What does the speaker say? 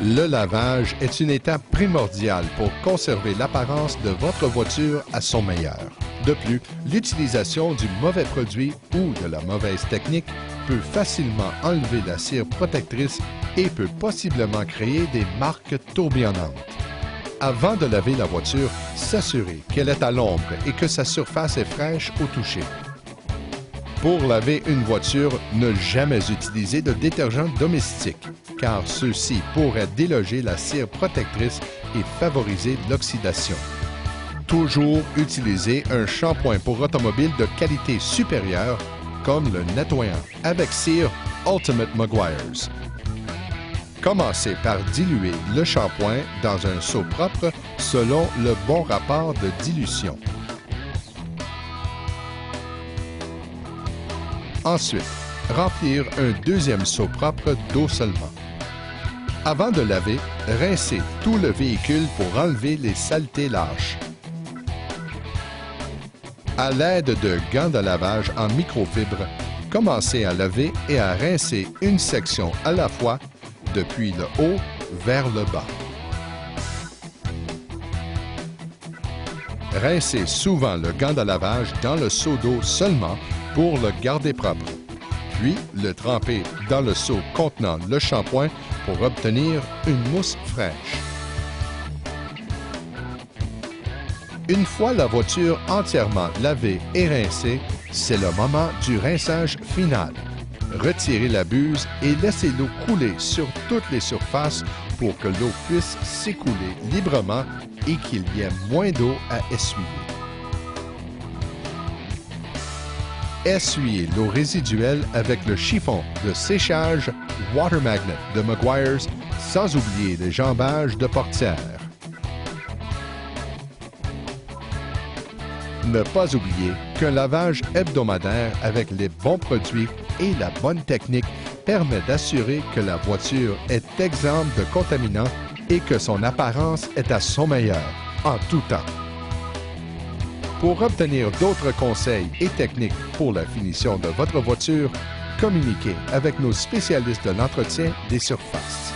Le lavage est une étape primordiale pour conserver l'apparence de votre voiture à son meilleur. De plus, l'utilisation du mauvais produit ou de la mauvaise technique peut facilement enlever la cire protectrice et peut possiblement créer des marques tourbillonnantes. Avant de laver la voiture, s'assurer qu'elle est à l'ombre et que sa surface est fraîche au toucher. Pour laver une voiture, ne jamais utiliser de détergent domestique, car ceux-ci pourraient déloger la cire protectrice et favoriser l'oxydation. Toujours utiliser un shampoing pour automobile de qualité supérieure, comme le nettoyant avec cire Ultimate Meguiar's. Commencez par diluer le shampoing dans un seau propre selon le bon rapport de dilution. Ensuite, remplir un deuxième seau propre d'eau seulement. Avant de laver, rincez tout le véhicule pour enlever les saletés lâches. À l'aide de gants de lavage en microfibre, commencez à laver et à rincer une section à la fois depuis le haut vers le bas. Rincez souvent le gant de lavage dans le seau d'eau seulement pour le garder propre, puis le tremper dans le seau contenant le shampoing pour obtenir une mousse fraîche. Une fois la voiture entièrement lavée et rincée, c'est le moment du rinçage final. Retirez la buse et laissez l'eau couler sur toutes les surfaces pour que l'eau puisse s'écouler librement et qu'il y ait moins d'eau à essuyer. Essuyez l'eau résiduelle avec le chiffon de séchage Water Magnet de Meguiar's, sans oublier les jambages de portière. Ne pas oublier qu'un lavage hebdomadaire avec les bons produits et la bonne technique permet d'assurer que la voiture est exempte de contaminants et que son apparence est à son meilleur, en tout temps. Pour obtenir d'autres conseils et techniques pour la finition de votre voiture, communiquez avec nos spécialistes de l'entretien des surfaces.